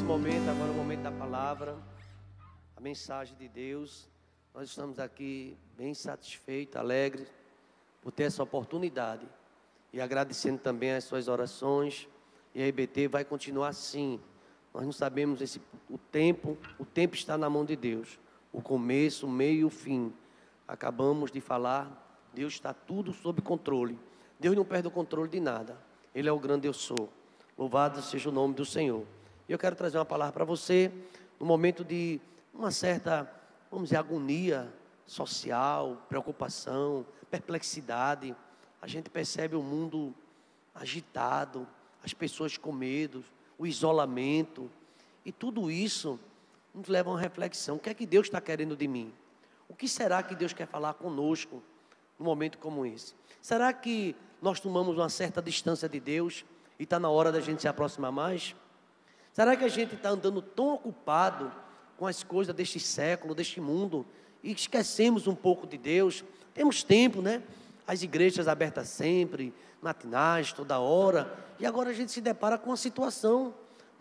momento, agora é o momento da palavra, a mensagem de Deus. Nós estamos aqui bem satisfeitos, alegres, por ter essa oportunidade. E agradecendo também as suas orações. E a IBT vai continuar assim. Nós não sabemos o tempo está na mão de Deus. O começo, o meio e o fim. Acabamos de falar, Deus está tudo sob controle. Deus não perde o controle de nada. Ele é o grande eu sou. Louvado seja o nome do Senhor. E eu quero trazer uma palavra para você, no momento de uma certa, vamos dizer, agonia social, preocupação, perplexidade. A gente percebe o mundo agitado, as pessoas com medo, o isolamento. E tudo isso nos leva a uma reflexão. O que é que Deus está querendo de mim? O que será que Deus quer falar conosco num momento como esse? Será que nós tomamos uma certa distância de Deus e está na hora da gente se aproximar mais? Será que a gente está andando tão ocupado com as coisas deste século, deste mundo, e esquecemos um pouco de Deus? Temos tempo, né? As igrejas abertas sempre, matinais, toda hora, e agora a gente se depara com uma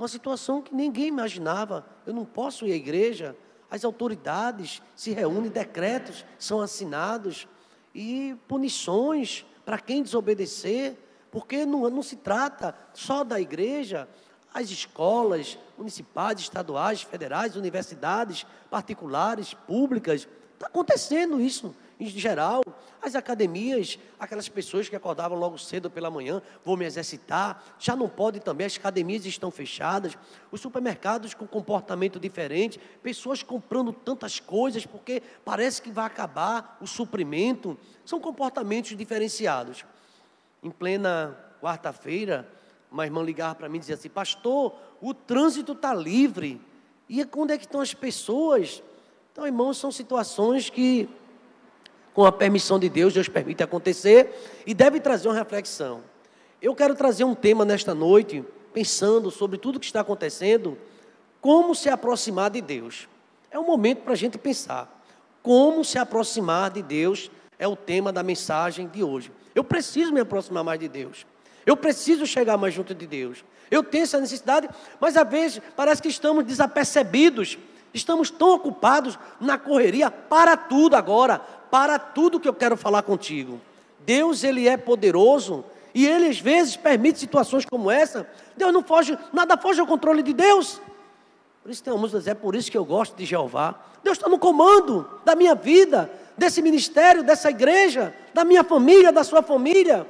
situação que ninguém imaginava. Eu não posso ir à igreja, as autoridades se reúnem, decretos são assinados, e punições para quem desobedecer, porque não se trata só da igreja. As escolas municipais, estaduais, federais, universidades particulares, públicas, está acontecendo isso em geral. As academias, aquelas pessoas que acordavam logo cedo pela manhã, vou me exercitar, já não pode também, as academias estão fechadas, os supermercados com comportamento diferente, pessoas comprando tantas coisas porque parece que vai acabar o suprimento, são comportamentos diferenciados. Em plena quarta-feira, uma irmã ligava para mim e dizia assim: pastor, o trânsito está livre. E onde é que estão as pessoas? Então, irmãos, são situações que, com a permissão de Deus, Deus permite acontecer e deve trazer uma reflexão. Eu quero trazer um tema nesta noite, pensando sobre tudo que está acontecendo, como se aproximar de Deus. É um momento para a gente pensar. Como se aproximar de Deus é o tema da mensagem de hoje. Eu preciso me aproximar mais de Deus. Eu preciso chegar mais junto de Deus. Eu tenho essa necessidade, mas às vezes parece que estamos desapercebidos. Estamos tão ocupados na correria para tudo agora, para tudo que eu quero falar contigo. Deus, Ele é poderoso e Ele às vezes permite situações como essa. Deus não foge, nada foge ao controle de Deus. Por isso tem uma música, é por isso que eu gosto de Jeová. Deus está no comando da minha vida, desse ministério, dessa igreja, da minha família, da sua família.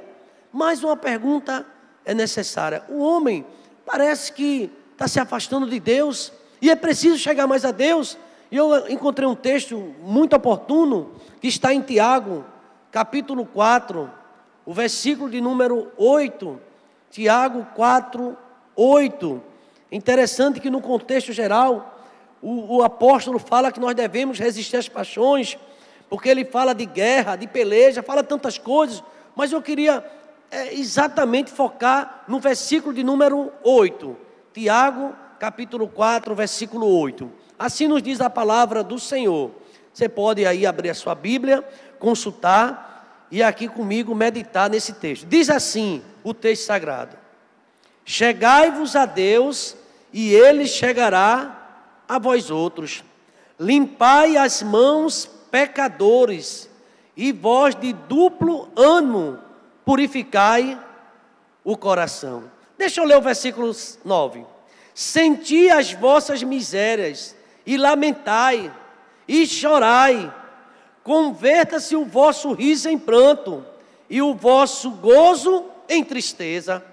Mas uma pergunta é necessária. O homem parece que está se afastando de Deus e é preciso chegar mais a Deus. E eu encontrei um texto muito oportuno que está em Tiago, capítulo 4, o versículo de número 8. Tiago 4, 8. Interessante que no contexto geral, o apóstolo fala que nós devemos resistir às paixões, porque ele fala de guerra, de peleja, fala tantas coisas, mas eu queria exatamente focar no versículo de número 8. Tiago, capítulo 4, versículo 8. Assim nos diz a palavra do Senhor. Você pode aí abrir a sua Bíblia, consultar e aqui comigo meditar nesse texto. Diz assim o texto sagrado: chegai-vos a Deus e Ele chegará a vós outros. Limpai as mãos, pecadores, e vós de duplo ânimo purificai o coração. Deixa eu ler o versículo 9. Senti as vossas misérias e lamentai e chorai. Converta-se o vosso riso em pranto e o vosso gozo em tristeza.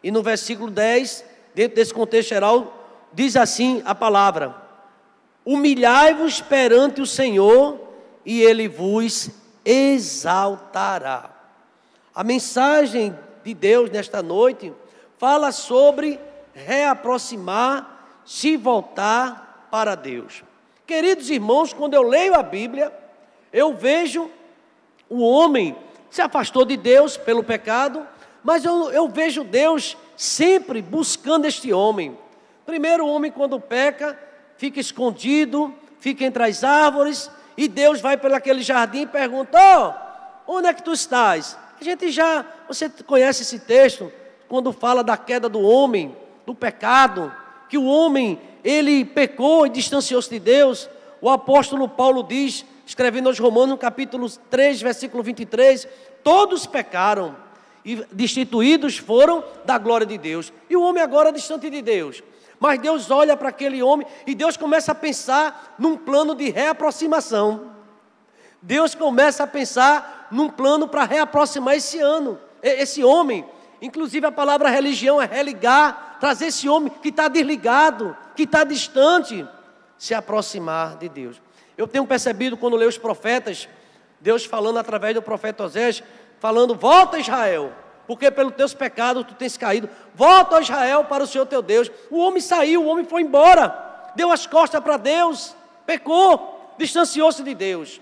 E no versículo 10, dentro desse contexto geral, diz assim a palavra: humilhai-vos perante o Senhor e Ele vos exaltará. A mensagem de Deus nesta noite fala sobre reaproximar, se voltar para Deus. Queridos irmãos, quando eu leio a Bíblia, eu vejo o homem se afastou de Deus pelo pecado, mas eu vejo Deus sempre buscando este homem. Primeiro, o homem quando peca, fica escondido, fica entre as árvores, e Deus vai por aquele jardim e pergunta: onde é que tu estás? Você conhece esse texto, quando fala da queda do homem, do pecado, que o homem ele pecou e distanciou-se de Deus, o apóstolo Paulo diz, escrevendo aos Romanos, no capítulo 3, versículo 23, todos pecaram e destituídos foram da glória de Deus. E o homem agora é distante de Deus. Mas Deus olha para aquele homem e Deus começa a pensar num plano de reaproximação. Deus começa a pensar num plano para reaproximar esse homem. Inclusive a palavra religião é religar, trazer esse homem que está desligado, que está distante, se aproximar de Deus. Eu tenho percebido quando leio os profetas, Deus falando através do profeta Osés, falando, volta Israel, porque pelos teus pecados tu tens caído. Volta a Israel para o Senhor teu Deus. O homem saiu, o homem foi embora, deu as costas para Deus, pecou, distanciou-se de Deus.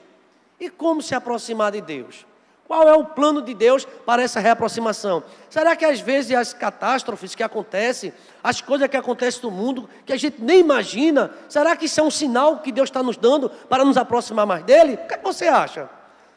E como se aproximar de Deus? Qual é o plano de Deus para essa reaproximação? Será que às vezes as catástrofes que acontecem, as coisas que acontecem no mundo, que a gente nem imagina, será que isso é um sinal que Deus está nos dando para nos aproximar mais dEle? O que você acha?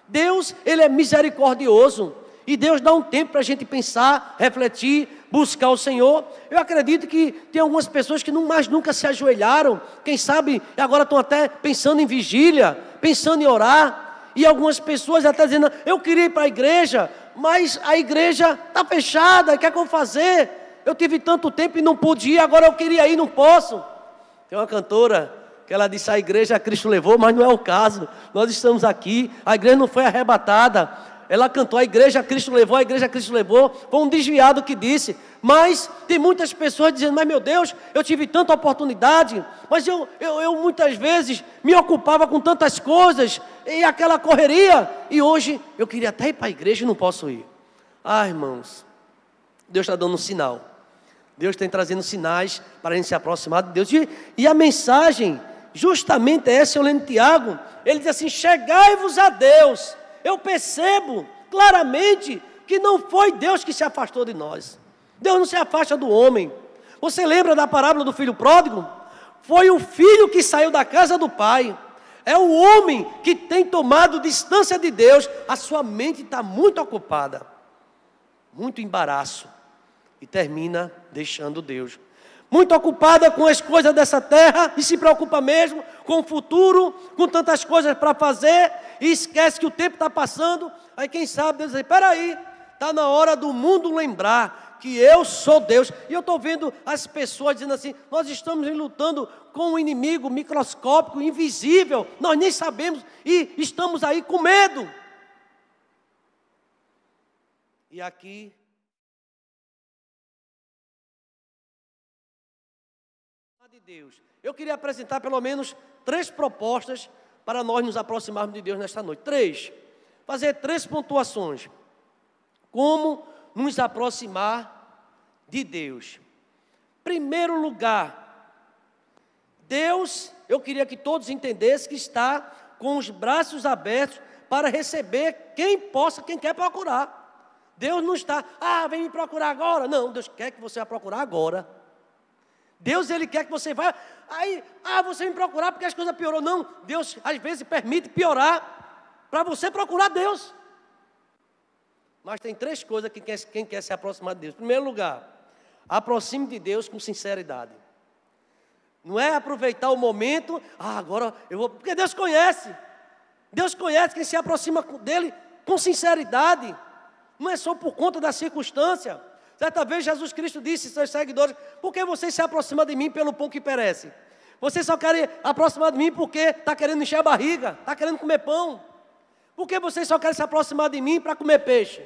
Deus, Ele é misericordioso. E Deus dá um tempo para a gente pensar, refletir, buscar o Senhor. Eu acredito que tem algumas pessoas que mais nunca se ajoelharam. Quem sabe agora estão até pensando em vigília, pensando em orar. E algumas pessoas até dizendo, eu queria ir para a igreja, mas a igreja está fechada, o que é que eu vou fazer? Eu tive tanto tempo e não pude ir, agora eu queria ir, não posso. Tem uma cantora que ela disse, a igreja Cristo levou, mas não é o caso. Nós estamos aqui, a igreja não foi arrebatada. Ela cantou, a igreja Cristo levou, a igreja Cristo levou. Foi um desviado que disse. Mas tem muitas pessoas dizendo, mas meu Deus, eu tive tanta oportunidade, mas eu muitas vezes me ocupava com tantas coisas, e aquela correria, e hoje eu queria até ir para a igreja e não posso ir. Ah, irmãos, Deus está dando um sinal. Deus está trazendo sinais para a gente se aproximar de Deus. E a mensagem, justamente é essa, eu lendo Tiago, ele diz assim, chegai-vos a Deus. Eu percebo claramente que não foi Deus que se afastou de nós. Deus não se afasta do homem. Você lembra da parábola do filho pródigo? Foi o filho que saiu da casa do pai. É o homem que tem tomado distância de Deus. A sua mente está muito ocupada, muito embaraço, e termina deixando Deus. Muito ocupada com as coisas dessa terra, e se preocupa mesmo com o futuro, com tantas coisas para fazer, e esquece que o tempo está passando. Aí quem sabe Deus diz, espera aí, está na hora do mundo lembrar que eu sou Deus. E eu estou vendo as pessoas dizendo assim, nós estamos lutando com um inimigo microscópico, invisível, nós nem sabemos, e estamos aí com medo. E aqui de Deus, eu queria apresentar pelo menos 3 propostas para nós nos aproximarmos de Deus nesta noite. 3. Fazer 3 pontuações. Como nos aproximar de Deus. Primeiro lugar, Deus, eu queria que todos entendessem que está com os braços abertos para receber quem quer procurar. Deus não está, vem me procurar agora. Não, Deus quer que você vá procurar agora. Deus, Ele quer que você vá, você me procurar porque as coisas piorou. Não, Deus às vezes permite piorar para você procurar Deus. Mas tem 3 coisas que quem quer se aproximar de Deus. Em primeiro lugar, aproxime de Deus com sinceridade. Não é aproveitar o momento, agora eu vou, porque Deus conhece. Deus conhece quem se aproxima dEle com sinceridade. Não é só por conta da circunstância. Certa vez Jesus Cristo disse aos seus seguidores, por que vocês se aproximam de mim pelo pão que perece? Vocês só querem aproximar de mim porque está querendo encher a barriga, está querendo comer pão. Por que vocês só querem se aproximar de mim para comer peixe?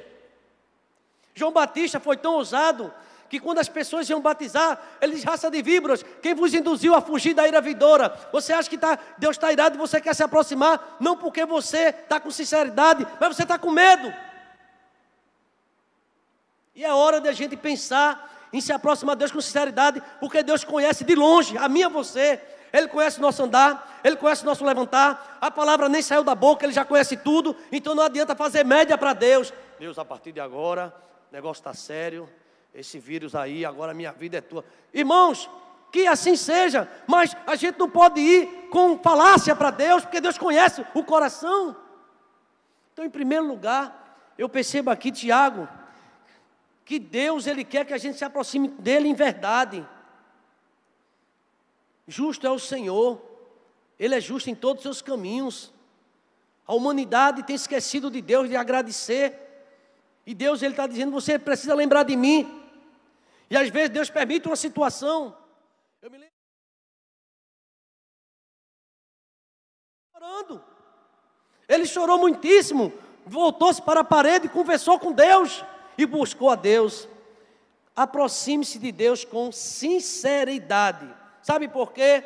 João Batista foi tão ousado que quando as pessoas iam batizar, ele diz, raça de víboras, quem vos induziu a fugir da ira vindoura? Você acha que Deus está irado e você quer se aproximar? Não porque você está com sinceridade, mas você está com medo. E é hora de a gente pensar em se aproximar de Deus com sinceridade, porque Deus conhece de longe, a mim e a você. Ele conhece o nosso andar, Ele conhece o nosso levantar. A palavra nem saiu da boca, Ele já conhece tudo. Então não adianta fazer média para Deus. Deus, a partir de agora, o negócio está sério. Esse vírus aí, agora a minha vida é tua. Irmãos, que assim seja. Mas a gente não pode ir com falácia para Deus, porque Deus conhece o coração. Então, em primeiro lugar, eu percebo aqui, Tiago, que Deus, Ele quer que a gente se aproxime dEle em verdade. Justo é o Senhor, Ele é justo em todos os seus caminhos. A humanidade tem esquecido de Deus, de agradecer. E Deus, Ele está dizendo, você precisa lembrar de mim. E às vezes Deus permite uma situação. Eu me lembro. Chorando. Ele chorou muitíssimo. Voltou-se para a parede, conversou com Deus e buscou a Deus. Aproxime-se de Deus com sinceridade. Sabe por quê?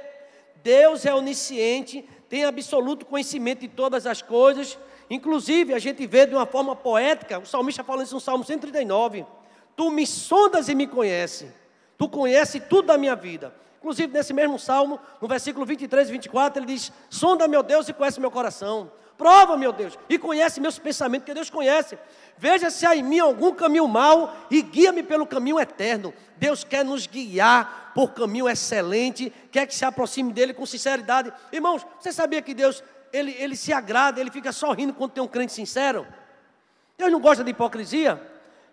Deus é onisciente, tem absoluto conhecimento de todas as coisas. Inclusive, a gente vê de uma forma poética, o salmista falando isso no Salmo 139. Tu me sondas e me conheces. Tu conheces tudo da minha vida. Inclusive, nesse mesmo salmo, no versículo 23 e 24, ele diz, sonda, meu Deus, e conhece meu coração. Prova, meu Deus, e conhece meus pensamentos, que Deus conhece. Veja se há em mim algum caminho mau e guia-me pelo caminho eterno. Deus quer nos guiar por caminho excelente, quer que se aproxime dele com sinceridade. Irmãos, você sabia que Deus, ele se agrada, ele fica sorrindo quando tem um crente sincero? Deus não gosta de hipocrisia.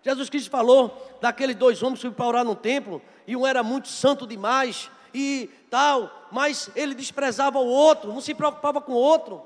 Jesus Cristo falou daqueles dois homens que foram para orar no templo, e um era muito santo demais, e tal, mas ele desprezava o outro, não se preocupava com o outro.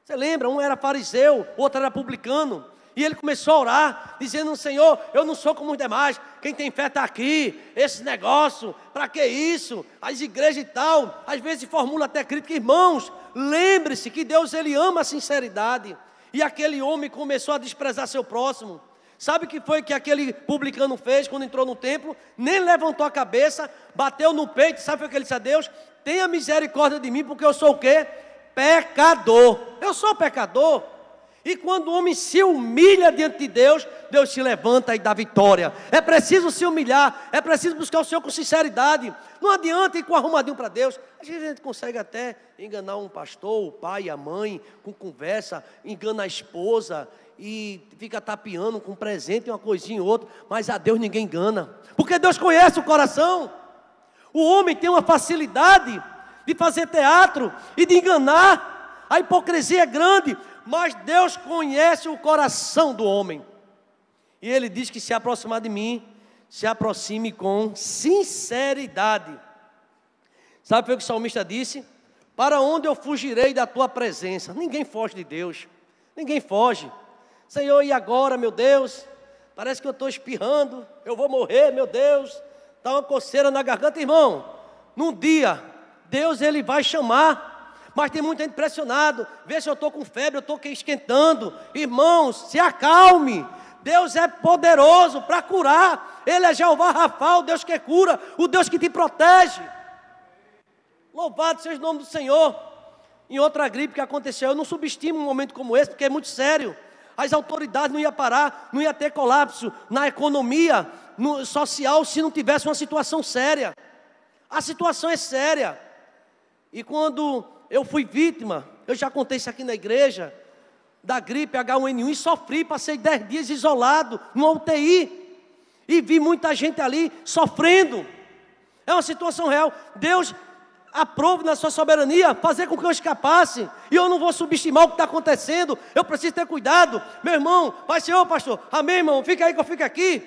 Você lembra? Um era fariseu, o outro era publicano. E ele começou a orar, dizendo, Senhor, eu não sou como os demais. Quem tem fé está aqui. Esse negócio, para que isso? As igrejas e tal, às vezes formula até crítica. Irmãos, lembre-se que Deus, Ele ama a sinceridade. E aquele homem começou a desprezar seu próximo. Sabe o que foi que aquele publicano fez quando entrou no templo? Nem levantou a cabeça, bateu no peito. Sabe o que ele disse a Deus? Tenha misericórdia de mim, porque eu sou o quê? Pecador. Eu sou pecador. E quando o homem se humilha diante de Deus, Deus se levanta e dá vitória. É preciso se humilhar, é preciso buscar o Senhor com sinceridade. Não adianta ir com arrumadinho para Deus. Às vezes a gente consegue até enganar um pastor, o pai, a mãe, com conversa, engana a esposa e fica tapeando com um presente, uma coisinha ou outra. Mas a Deus ninguém engana, porque Deus conhece o coração. O homem tem uma facilidade de fazer teatro e de enganar. A hipocrisia é grande, mas Deus conhece o coração do homem. E Ele diz que se aproximar de mim, se aproxime com sinceridade. Sabe o que o salmista disse? Para onde eu fugirei da tua presença? Ninguém foge de Deus, ninguém foge. Senhor, e agora, meu Deus? Parece que eu estou espirrando, eu vou morrer, meu Deus. Está uma coceira na garganta, irmão. Num dia, Deus, Ele vai chamar. Mas tem muita gente pressionado. Vê se eu estou com febre, eu estou esquentando. Irmãos, se acalme. Deus é poderoso para curar. Ele é Jeová Rafa, o Deus que cura, o Deus que te protege. Louvado seja o nome do Senhor. Em outra gripe que aconteceu, eu não subestimo um momento como esse, porque é muito sério. As autoridades não iam parar, não ia ter colapso na economia, no social, se não tivesse uma situação séria. A situação é séria. E quando eu fui vítima, eu já contei isso aqui na igreja, da gripe H1N1 e sofri, passei 10 dias isolado, numa UTI. E vi muita gente ali sofrendo. É uma situação real. Deus aprove na sua soberania fazer com que eu escapasse. E eu não vou subestimar o que está acontecendo. Eu preciso ter cuidado. Meu irmão, Pai, Senhor, pastor. Amém, irmão? Fica aí que eu fico aqui.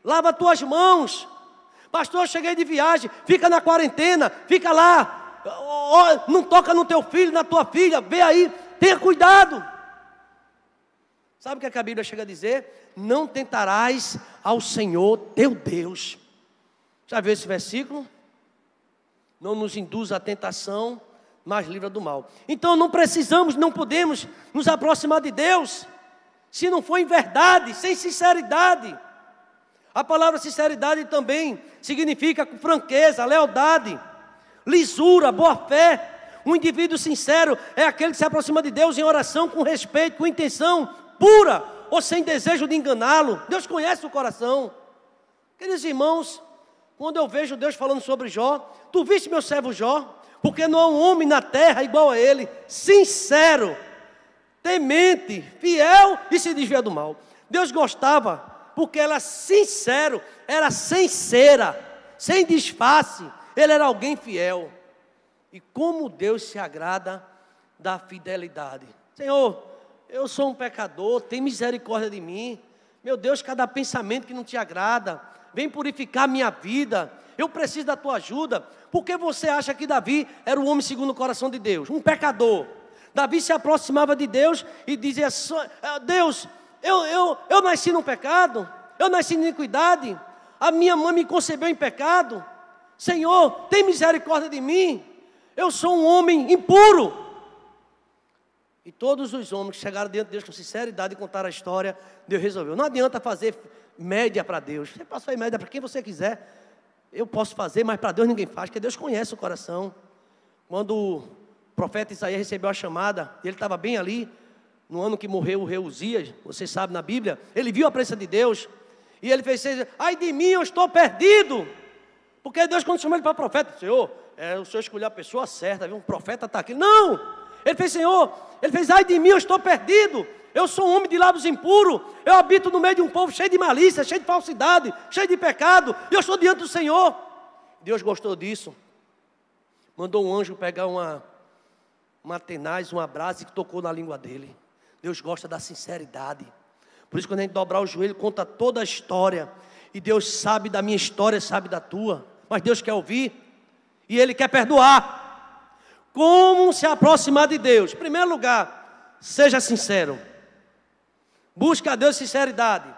Lava as tuas mãos. Pastor, eu cheguei de viagem. Fica na quarentena. Fica lá. Não toca no teu filho, na tua filha. Vê aí. Tenha cuidado. Sabe o que a Bíblia chega a dizer? Não tentarás ao Senhor teu Deus. Já viu esse versículo? Não nos induz à tentação, mas livra do mal. Então não precisamos, não podemos nos aproximar de Deus, se não for em verdade, sem sinceridade. A palavra sinceridade também significa franqueza, lealdade, lisura, boa fé. Um indivíduo sincero é aquele que se aproxima de Deus em oração, com respeito, com intenção pura, ou sem desejo de enganá-lo. Deus conhece o coração. Queridos irmãos, quando eu vejo Deus falando sobre Jó, tu viste meu servo Jó? Porque não há um homem na terra igual a ele, sincero, temente, fiel e se desvia do mal. Deus gostava, porque ele era sincero, era sem cera, sem disfarce, ele era alguém fiel. E como Deus se agrada da fidelidade. Senhor, eu sou um pecador, tem misericórdia de mim. Meu Deus, cada pensamento que não te agrada, vem purificar minha vida. eu preciso da tua ajuda. Por que você acha que Davi era o homem segundo o coração de Deus? Um pecador. Davi se aproximava de Deus e dizia: Deus, eu nasci num pecado, eu nasci em iniquidade, a minha mãe me concebeu em pecado. Senhor, tem misericórdia de mim, eu sou um homem impuro. E todos os homens que chegaram diante de Deus com sinceridade e contaram a história, Deus resolveu. Não adianta fazer média para Deus. Você pode fazer média para quem você quiser. Eu posso fazer, mas para Deus ninguém faz, porque Deus conhece o coração. Quando o profeta Isaías recebeu a chamada, ele estava bem ali, no ano que morreu o rei Uzias, você sabe na Bíblia, ele viu a presença de Deus, e ele fez: ai de mim, eu estou perdido. Porque Deus, quando chamou ele para profeta, Senhor, o Senhor escolheu a pessoa certa, viu? Um profeta está aqui. Não! Ele fez: Senhor, ele fez: ai de mim, eu estou perdido. Eu sou um homem de lábios impuros. Eu habito no meio de um povo cheio de malícia, cheio de falsidade, cheio de pecado. E eu estou diante do Senhor. Deus gostou disso. Mandou um anjo pegar uma tenaz, uma brasa, que tocou na língua dele. Deus gosta da sinceridade. Por isso, quando a gente dobrar o joelho, conta toda a história. E Deus sabe da minha história, sabe da tua. Mas Deus quer ouvir. E Ele quer perdoar. Como se aproximar de Deus? Em primeiro lugar, seja sincero. Busque a Deus sinceridade.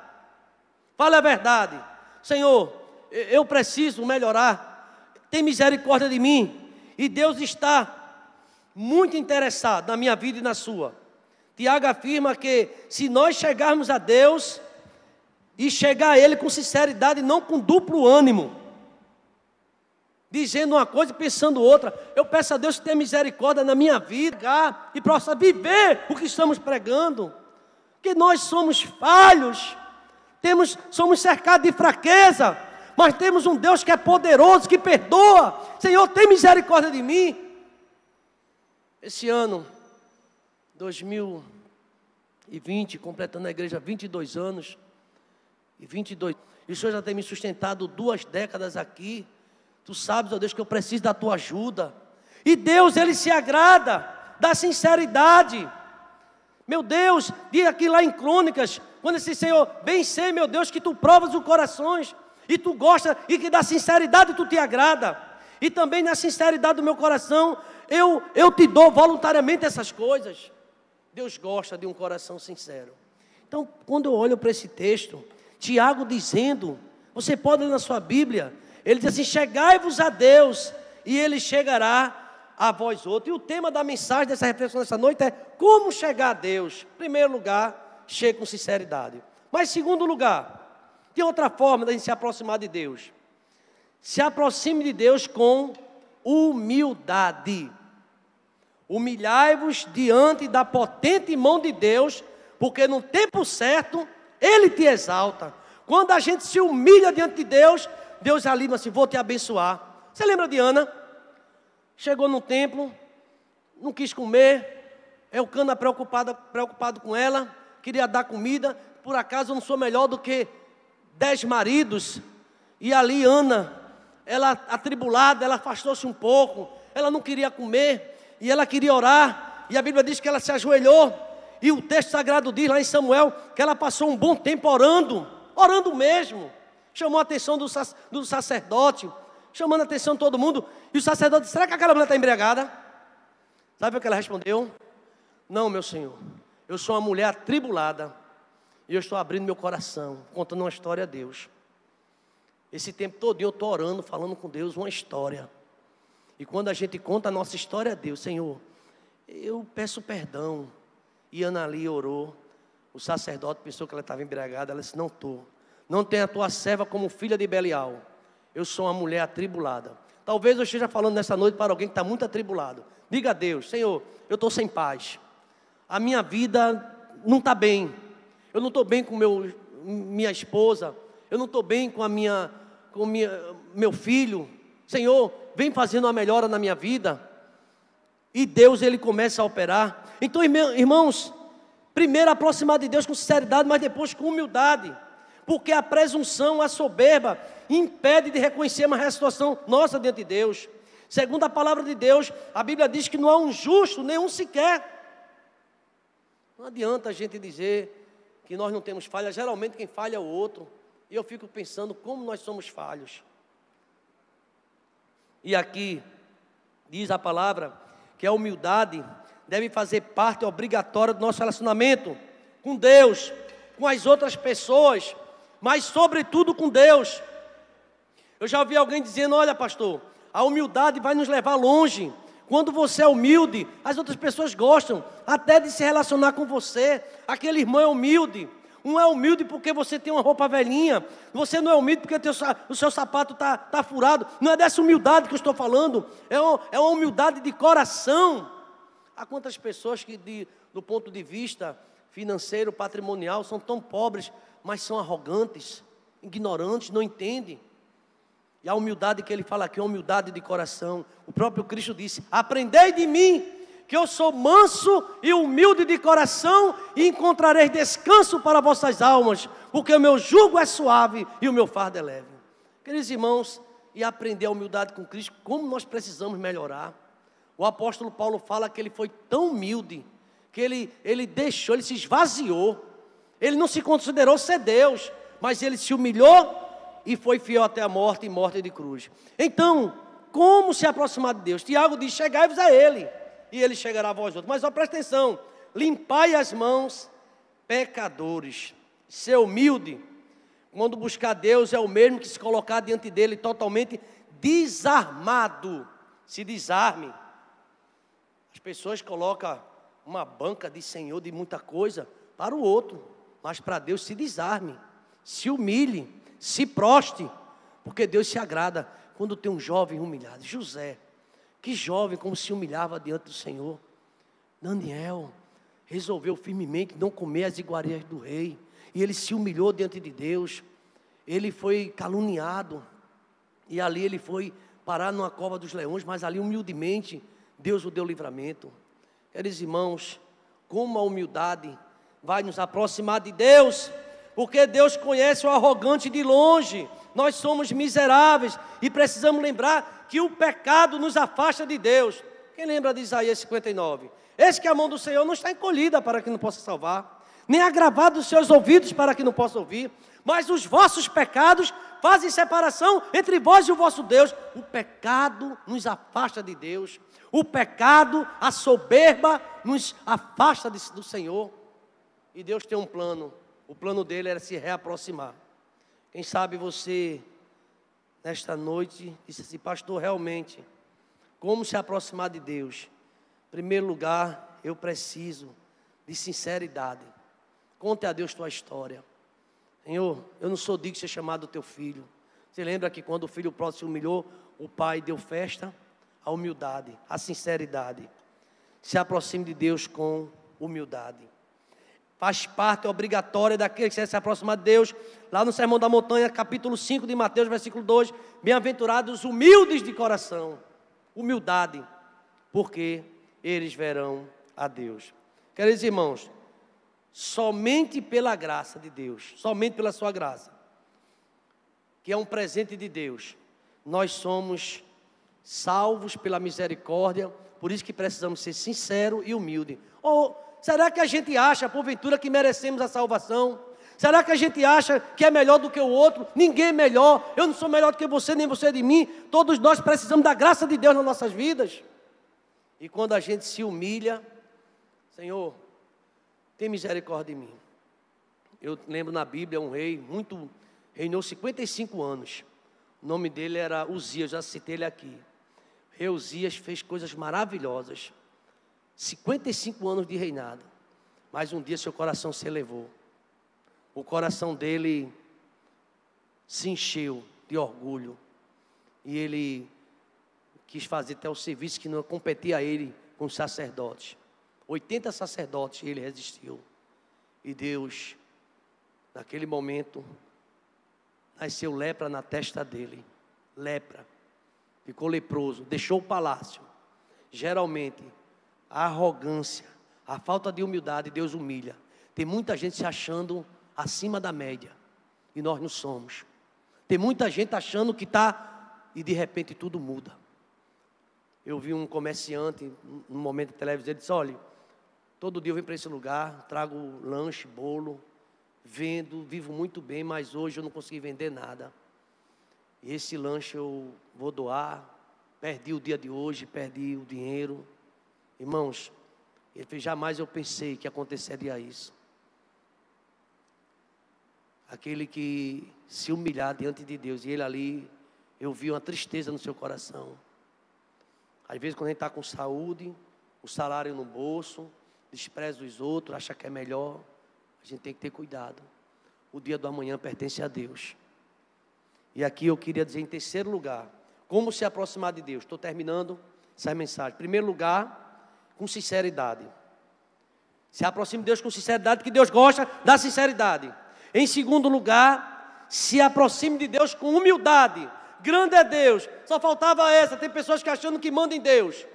Fale a verdade. Senhor, eu preciso melhorar. Tem misericórdia de mim. E Deus está muito interessado na minha vida e na sua. Tiago afirma que se nós chegarmos a Deus e chegar a Ele com sinceridade, não com duplo ânimo, dizendo uma coisa e pensando outra, eu peço a Deus que tenha misericórdia na minha vida e possa viver o que estamos pregando. Que nós somos falhos, somos cercados de fraqueza, mas temos um Deus que é poderoso, que perdoa. Senhor, tem misericórdia de mim. Esse ano, 2020, completando a igreja 22 anos, e o Senhor já tem me sustentado 2 décadas aqui. Tu sabes, ó Deus, que eu preciso da tua ajuda. E Deus, Ele se agrada da sinceridade. Meu Deus, diz aqui lá em Crônicas, quando esse Senhor, bem sei, meu Deus, que tu provas os corações, e tu gosta, e que da sinceridade tu te agrada. E também na sinceridade do meu coração, eu te dou voluntariamente essas coisas. Deus gosta de um coração sincero. Então, quando eu olho para esse texto, Tiago dizendo, você pode ler na sua Bíblia, ele diz assim: chegai-vos a Deus, e Ele chegará a vós outros. E o tema da mensagem dessa reflexão dessa noite é: como chegar a Deus? Em primeiro lugar, chegue com sinceridade. Mas em segundo lugar, tem outra forma de a gente se aproximar de Deus. Se aproxime de Deus com humildade. Humilhai-vos diante da potente mão de Deus, porque no tempo certo Ele te exalta. Quando a gente se humilha diante de Deus, Deus alima assim: vou te abençoar. Você lembra de Ana? Chegou no templo, não quis comer, Elcana preocupado com ela, queria dar comida. Por acaso eu não sou melhor do que 10 maridos? E ali Ana, ela atribulada, ela afastou-se um pouco, ela não queria comer, e ela queria orar, e a Bíblia diz que ela se ajoelhou, e o texto sagrado diz lá em Samuel, que ela passou um bom tempo orando mesmo. Chamou a atenção do sacerdote, chamando a atenção de todo mundo. E o sacerdote disse: será que aquela mulher está embriagada? Sabe o que ela respondeu? Não, meu senhor, eu sou uma mulher atribulada, e eu estou abrindo meu coração, contando uma história a Deus. Esse tempo todo eu estou orando, falando com Deus uma história. E quando a gente conta a nossa história a Deus: Senhor, eu peço perdão. E Ana ali orou. O sacerdote pensou que ela estava embriagada. Ela disse: não estou. Não tenha a tua serva como filha de Belial. Eu sou uma mulher atribulada. Talvez eu esteja falando nessa noite para alguém que está muito atribulado. Diga a Deus: Senhor, eu estou sem paz. A minha vida não está bem. Eu não estou bem com minha esposa. Eu não estou bem com meu filho. Senhor, vem fazendo uma melhora na minha vida. E Deus, Ele começa a operar. Então, irmãos, primeiro aproximar de Deus com sinceridade, mas depois com humildade. Porque a presunção, a soberba, impede de reconhecer uma situação nossa diante de Deus. Segundo a palavra de Deus, a Bíblia diz que não há um justo, nenhum sequer. Não adianta a gente dizer que nós não temos falha. Geralmente quem falha é o outro. E eu fico pensando como nós somos falhos. E aqui diz a palavra que a humildade deve fazer parte obrigatória do nosso relacionamento com Deus, com as outras pessoas, mas sobretudo com Deus. Eu já ouvi alguém dizendo: olha, pastor, a humildade vai nos levar longe. Quando você é humilde, as outras pessoas gostam até de se relacionar com você. Aquele irmão é humilde. Um é humilde porque você tem uma roupa velhinha. Você não é humilde porque o seu sapato está furado. Não é dessa humildade que eu estou falando. É uma humildade de coração. Há quantas pessoas que, do ponto de vista financeiro, patrimonial, são tão pobres, mas são arrogantes, ignorantes, não entendem. E a humildade que ele fala aqui é uma humildade de coração. O próprio Cristo disse: aprendei de mim, que eu sou manso e humilde de coração, e encontrareis descanso para vossas almas, porque o meu jugo é suave e o meu fardo é leve. Queridos irmãos, e aprender a humildade com Cristo, como nós precisamos melhorar. O apóstolo Paulo fala que ele foi tão humilde, que ele deixou, ele se esvaziou. Ele não se considerou ser Deus, mas ele se humilhou e foi fiel até a morte, e morte de cruz. Então, como se aproximar de Deus? Tiago diz: chegai-vos a Ele, e Ele chegará a vós outros. Mas ó, presta atenção: limpai as mãos, pecadores. Ser humilde, quando buscar Deus, é o mesmo que se colocar diante dEle totalmente desarmado. Se desarme. As pessoas colocam uma banca de Senhor, de muita coisa, para o outro, mas para Deus se desarme, se humilhe, se proste, porque Deus se agrada quando tem um jovem humilhado. José, que jovem, como se humilhava diante do Senhor. Daniel resolveu firmemente não comer as iguarias do rei, e ele se humilhou diante de Deus. Ele foi caluniado, e ali ele foi parar numa cova dos leões, mas ali humildemente Deus o deu livramento. Queridos irmãos, como a humildade vai nos aproximar de Deus, porque Deus conhece o arrogante de longe. Nós somos miseráveis e precisamos lembrar que o pecado nos afasta de Deus. Quem lembra de Isaías 59? Eis que a mão do Senhor não está encolhida para que não possa salvar, nem agravado os seus ouvidos para que não possa ouvir, mas os vossos pecados fazem separação entre vós e o vosso Deus. O pecado nos afasta de Deus. O pecado, a soberba, nos afasta do Senhor. E Deus tem um plano. O plano dele era se reaproximar. Quem sabe você, nesta noite, disse assim: pastor, realmente, como se aproximar de Deus? Em primeiro lugar, eu preciso de sinceridade. Conte a Deus tua história. Senhor, eu não sou digno de ser chamado teu filho. Você lembra que quando o filho próximo se humilhou, o pai deu festa? A humildade, a sinceridade. Se aproxime de Deus com humildade. Faz parte obrigatória daquele que quer se aproximar de Deus. Lá no Sermão da Montanha, capítulo 5 de Mateus, versículo 2. Bem-aventurados os humildes de coração. Humildade, porque eles verão a Deus. Queridos irmãos, somente pela graça de Deus, somente pela sua graça, que é um presente de Deus, nós somos salvos pela misericórdia. Por isso que precisamos ser sinceros e humildes. Será que a gente acha, porventura, que merecemos a salvação? Será que a gente acha que é melhor do que o outro? Ninguém é melhor. Eu não sou melhor do que você, nem você de mim. Todos nós precisamos da graça de Deus nas nossas vidas. E quando a gente se humilha: Senhor, tem misericórdia de mim. Eu lembro na Bíblia um rei reinou 55 anos. O nome dele era Uzias, já citei ele aqui. Rei Uzias fez coisas maravilhosas. 55 anos de reinado. Mas um dia seu coração se elevou. O coração dele se encheu de orgulho. E ele quis fazer até o serviço que não competia a ele com os sacerdotes. 80 sacerdotes, e ele resistiu. E Deus, naquele momento, nasceu lepra na testa dele. Lepra. Ficou leproso, deixou o palácio. Geralmente, a arrogância, a falta de humildade, Deus humilha. Tem muita gente se achando acima da média, e nós não somos. Tem muita gente achando que está, e de repente tudo muda. Eu vi um comerciante, num momento de televisão, ele disse: olha, todo dia eu venho para esse lugar, trago lanche, bolo, vendo, vivo muito bem, mas hoje eu não consegui vender nada. E esse lanche eu vou doar, perdi o dia de hoje, perdi o dinheiro. Irmãos, ele fez, jamais eu pensei que aconteceria isso. Aquele que se humilhar diante de Deus, e ele ali, eu vi uma tristeza no seu coração. Às vezes quando a gente está com saúde, o salário no bolso, despreza os outros, acha que é melhor, a gente tem que ter cuidado. O dia do amanhã pertence a Deus. E aqui eu queria dizer em terceiro lugar, como se aproximar de Deus. Estou terminando essa mensagem. Em primeiro lugar, com sinceridade. Se aproxime de Deus com sinceridade, porque Deus gosta da sinceridade. Em segundo lugar, se aproxime de Deus com humildade. Grande é Deus. Só faltava essa. Tem pessoas que achando que mandam em Deus.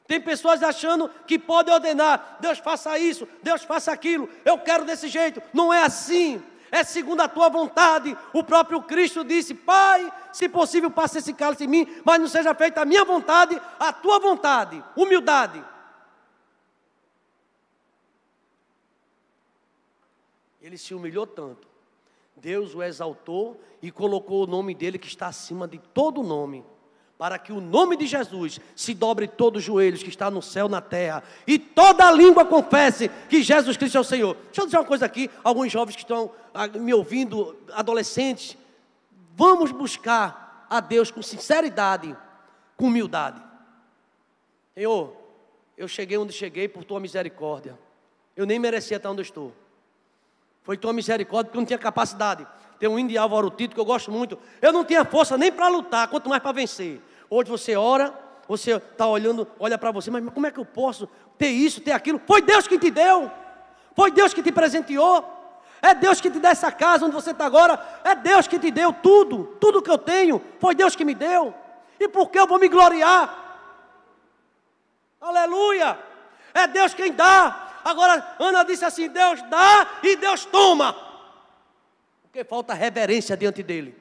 Tem pessoas achando que podem ordenar. Deus faça isso, Deus faça aquilo. Eu quero desse jeito. Não é assim. É segundo a tua vontade. O próprio Cristo disse, Pai, se possível passe esse cálice em mim, mas não seja feita a minha vontade, a tua vontade. Humildade. Ele se humilhou tanto. Deus o exaltou e colocou o nome dele que está acima de todo nome. Para que o nome de Jesus se dobre todos os joelhos que está no céu, na terra. E toda língua confesse que Jesus Cristo é o Senhor. Deixa eu dizer uma coisa aqui. Alguns jovens que estão me ouvindo, adolescentes. Vamos buscar a Deus com sinceridade, com humildade. Senhor, eu cheguei onde cheguei por tua misericórdia. Eu nem merecia estar onde eu estou. Foi tua misericórdia, porque eu não tinha capacidade. Tem um hino de Álvaro Tito que eu gosto muito. Eu não tinha força nem para lutar, quanto mais para vencer. Hoje você ora, você está olhando, olha para você, mas como é que eu posso ter isso, ter aquilo? Foi Deus que te deu. Foi Deus que te presenteou. É Deus que te dá essa casa onde você está agora. É Deus que te deu tudo. Tudo que eu tenho, foi Deus que me deu. E por que eu vou me gloriar? Aleluia. É Deus quem dá. Agora, Ana disse assim, Deus dá e Deus toma. Porque falta reverência diante dele.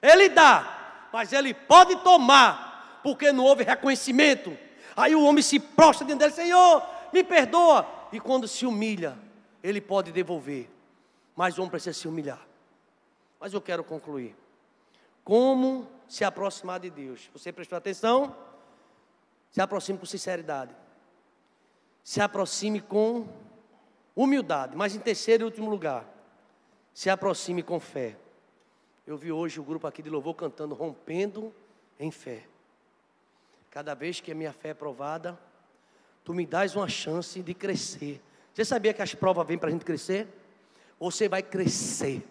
Ele dá, mas ele pode tomar, porque não houve reconhecimento. Aí o homem se prostra diante dele, Senhor, me perdoa. E quando se humilha, ele pode devolver. Mas o homem precisa se humilhar. Mas eu quero concluir. Como se aproximar de Deus? Você prestou atenção? Se aproxime com sinceridade. Se aproxime com humildade. Mas em terceiro e último lugar, se aproxime com fé. Eu vi hoje o grupo aqui de louvor cantando, rompendo em fé. Cada vez que a minha fé é provada, tu me dás uma chance de crescer. Você sabia que as provas vêm para a gente crescer? Você vai crescer.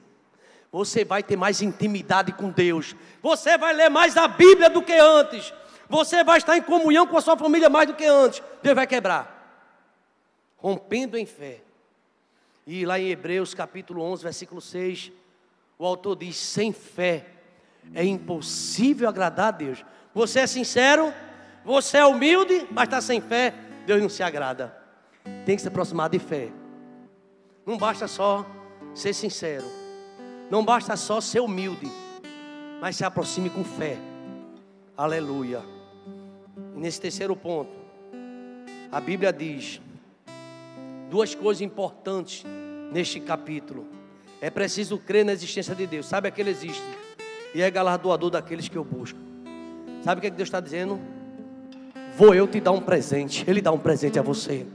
Você vai ter mais intimidade com Deus. Você vai ler mais a Bíblia do que antes. Você vai estar em comunhão com a sua família mais do que antes. Deus vai quebrar. Rompendo em fé. E lá em Hebreus capítulo 11, versículo 6, o autor diz, sem fé é impossível agradar a Deus. Você é sincero, você é humilde, mas está sem fé, Deus não se agrada. Tem que se aproximar de fé. Não basta só ser sincero, não basta só ser humilde, mas se aproxime com fé. Aleluia. E nesse terceiro ponto, a Bíblia diz duas coisas importantes neste capítulo. É preciso crer na existência de Deus. Sabe que Ele existe. E é galardoador daqueles que eu busco. Sabe o que Deus está dizendo? Vou eu te dar um presente. Ele dá um presente a você.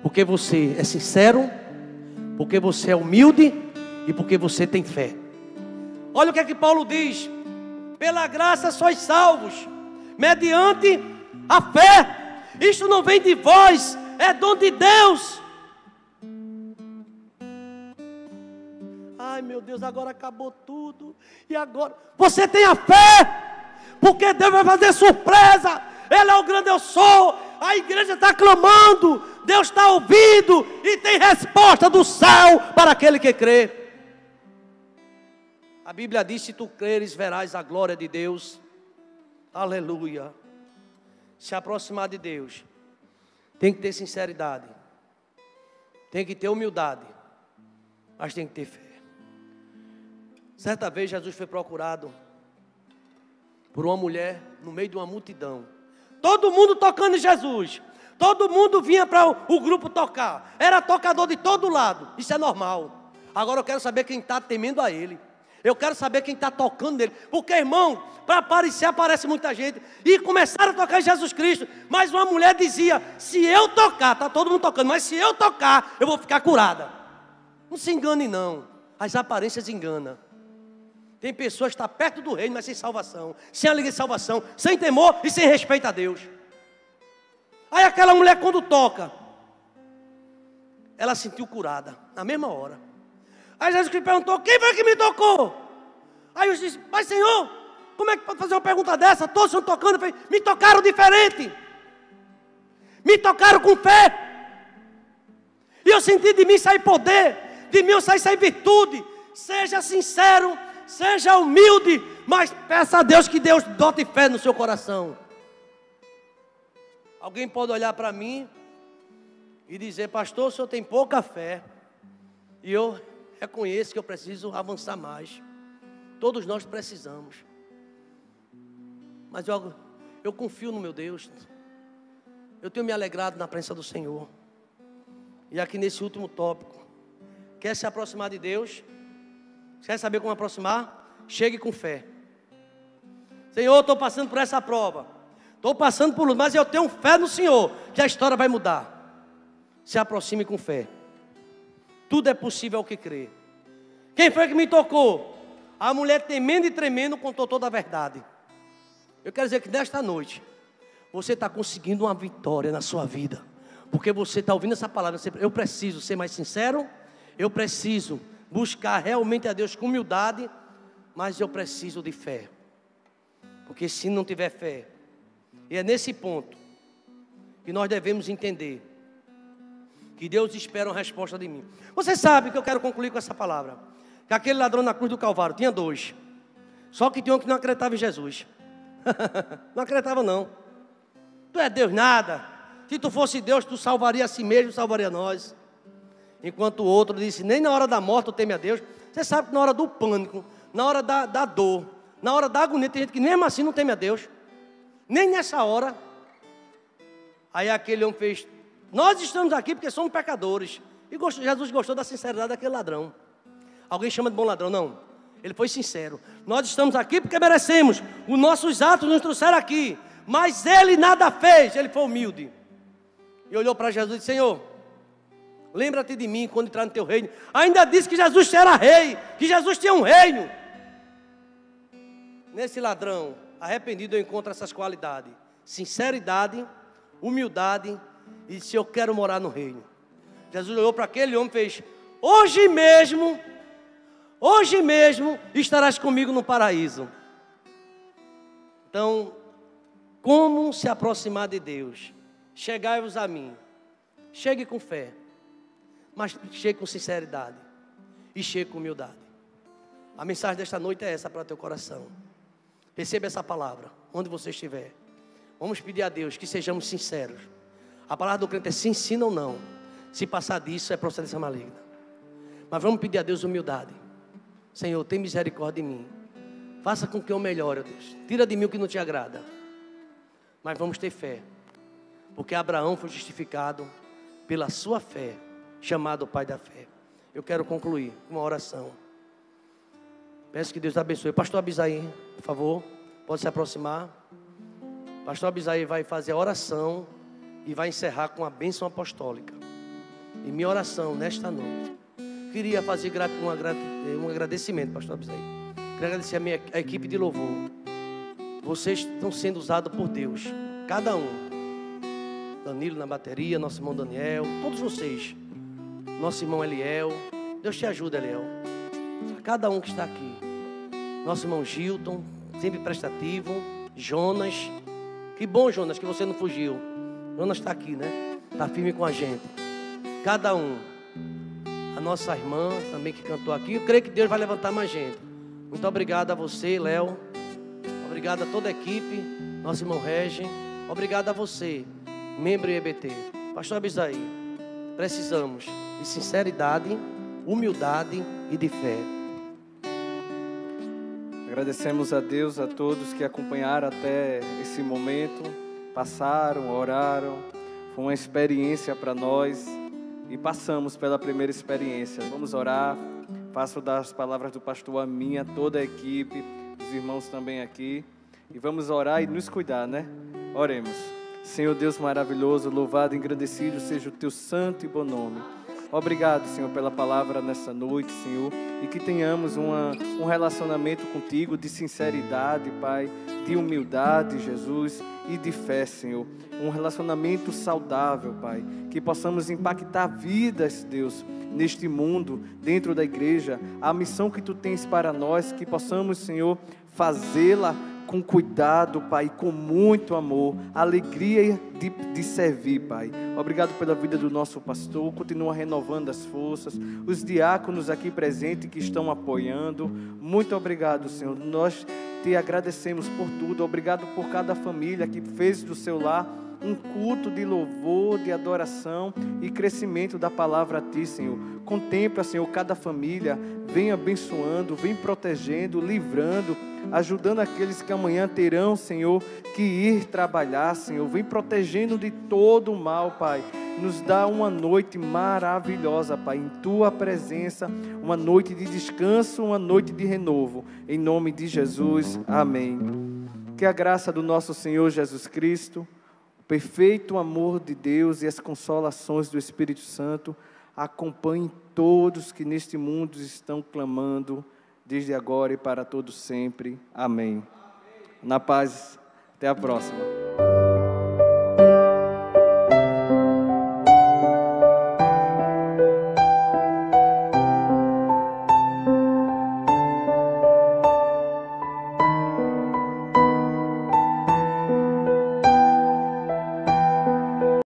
Porque você é sincero, porque você é humilde e porque você tem fé. Olha o que é que Paulo diz. Pela graça sois salvos, mediante a fé. Isto não vem de vós, é dom de Deus. Ai meu Deus, agora acabou tudo. E agora? Você tem a fé, porque Deus vai fazer surpresa. Ele é o grande eu sou. A igreja está clamando, Deus está ouvindo e tem resposta do céu para aquele que crê. A Bíblia diz, se tu creres, verás a glória de Deus. Aleluia. Se aproximar de Deus, tem que ter sinceridade, tem que ter humildade, mas tem que ter fé. Certa vez Jesus foi procurado por uma mulher no meio de uma multidão. Todo mundo tocando em Jesus. Todo mundo vinha para o grupo tocar. Era tocador de todo lado. Isso é normal. Agora eu quero saber quem está temendo a Ele. Eu quero saber quem está tocando nele. Porque, irmão, para aparecer, aparece muita gente. E começaram a tocar em Jesus Cristo. Mas uma mulher dizia, se eu tocar, está todo mundo tocando, mas se eu tocar, eu vou ficar curada. Não se engane não. As aparências enganam. Tem pessoas que estão perto do reino, mas sem salvação. Sem alegria de salvação. Sem temor e sem respeito a Deus. Aí aquela mulher quando toca, ela sentiu curada. Na mesma hora. Aí Jesus Cristo perguntou, quem foi que me tocou? Aí eu disse, mas Senhor, como é que pode fazer uma pergunta dessa? Todos estão tocando. Falei, me tocaram diferente. Me tocaram com fé. E eu senti de mim sair poder. De mim eu sair virtude. Seja sincero, seja humilde, mas peça a Deus que Deus dote fé no seu coração. Alguém pode olhar para mim e dizer, pastor, o senhor tem pouca fé. E eu reconheço que eu preciso avançar mais. Todos nós precisamos. Mas eu confio no meu Deus. Eu tenho me alegrado na presença do Senhor. E aqui nesse último tópico, quer se aproximar de Deus? Quer saber como aproximar? Chegue com fé. Senhor, estou passando por essa prova. Estou passando por luta, mas eu tenho fé no Senhor, que a história vai mudar. Se aproxime com fé. Tudo é possível ao que crê. Quem foi que me tocou? A mulher temendo e tremendo contou toda a verdade. Eu quero dizer que nesta noite, você está conseguindo uma vitória na sua vida. Porque você está ouvindo essa palavra. Eu preciso ser mais sincero. Eu preciso buscar realmente a Deus com humildade. Mas eu preciso de fé. Porque se não tiver fé, e é nesse ponto que nós devemos entender que Deus espera uma resposta de mim. Você sabe que eu quero concluir com essa palavra. Que aquele ladrão na cruz do Calvário tinha dois. Só que tinha um que não acreditava em Jesus. Não acreditava não. Tu é Deus nada. Se tu fosse Deus, tu salvaria a si mesmo, salvaria nós. Enquanto o outro disse, nem na hora da morte tu teme a Deus. Você sabe que na hora do pânico, na hora da dor, na hora da agonia, tem gente que mesmo assim não teme a Deus. Nem nessa hora. Aí aquele homem fez, nós estamos aqui porque somos pecadores. E Jesus gostou da sinceridade daquele ladrão. Alguém chama de bom ladrão? Não. Ele foi sincero. Nós estamos aqui porque merecemos. Os nossos atos nos trouxeram aqui. Mas ele nada fez. Ele foi humilde. E olhou para Jesus e disse, Senhor, lembra-te de mim quando entrar no teu reino. Ainda disse que Jesus era rei. Que Jesus tinha um reino. Nesse ladrão arrependido eu encontro essas qualidades. Sinceridade, humildade. E disse, eu quero morar no reino. Jesus olhou para aquele homem e fez, hoje mesmo estarás comigo no paraíso. Então, como se aproximar de Deus? Chegai-vos a mim. Chegue com fé, mas chegue com sinceridade e chegue com humildade. A mensagem desta noite é essa para teu coração. Receba essa palavra, onde você estiver. Vamos pedir a Deus que sejamos sinceros. A palavra do crente é sim, sim ou não. Se passar disso é procedência maligna. Mas vamos pedir a Deus humildade. Senhor, tem misericórdia de mim. Faça com que eu melhore, ó Deus. Tira de mim o que não te agrada. Mas vamos ter fé. Porque Abraão foi justificado pela sua fé, chamado Pai da fé. Eu quero concluir com uma oração. Peço que Deus abençoe. Pastor Abisaí, por favor, pode se aproximar. Pastor Abisaí vai fazer a oração e vai encerrar com a bênção apostólica. E minha oração nesta noite, queria fazer um agradecimento, pastor Abisaí. Queria agradecer a equipe de louvor. Vocês estão sendo usados por Deus, cada um. Danilo na bateria, nosso irmão Daniel, todos vocês. Nosso irmão Eliel. Deus te ajuda, Eliel. A cada um que está aqui. Nosso irmão Gilton, sempre prestativo. Jonas. Que bom, Jonas, que você não fugiu. Jonas está aqui, né? Está firme com a gente. Cada um. A nossa irmã também que cantou aqui. Eu creio que Deus vai levantar mais gente. Muito obrigado a você, Léo. Obrigado a toda a equipe. Nosso irmão Regi. Obrigado a você, membro IEBT. Pastor Abisaí, precisamos de sinceridade, humildade e de fé. Agradecemos a Deus, a todos que acompanharam até esse momento. Passaram, oraram. Foi uma experiência para nós. E passamos pela primeira experiência. Vamos orar, Faço das palavras do pastor a minha, toda a equipe, os irmãos também aqui. E vamos orar e nos cuidar, né? Oremos. Senhor Deus maravilhoso, louvado e engrandecido seja o teu santo e bom nome. Obrigado, Senhor, pela palavra nessa noite, Senhor, e que tenhamos um relacionamento contigo de sinceridade, Pai, de humildade, Jesus, e de fé, Senhor. Um relacionamento saudável, Pai, que possamos impactar vidas, Deus, neste mundo, dentro da igreja, a missão que Tu tens para nós, que possamos, Senhor, fazê-la com cuidado, Pai, com muito amor, alegria de servir, Pai. Obrigado pela vida do nosso pastor, continua renovando as forças, os diáconos aqui presentes que estão apoiando. Muito obrigado, Senhor. Nós Te agradecemos por tudo. Obrigado por cada família que fez do seu lar um culto de louvor, de adoração e crescimento da palavra a Ti, Senhor. Contempla, Senhor, cada família, vem abençoando, vem protegendo, livrando, ajudando aqueles que amanhã terão, Senhor, que ir trabalhar, Senhor. Vem protegendo de todo o mal, Pai. Nos dá uma noite maravilhosa, Pai, em Tua presença, uma noite de descanso, uma noite de renovo. Em nome de Jesus, amém. Que a graça do nosso Senhor Jesus Cristo, o perfeito amor de Deus e as consolações do Espírito Santo acompanhem todos que neste mundo estão clamando, desde agora e para todo sempre. Amém. Na paz, até a próxima.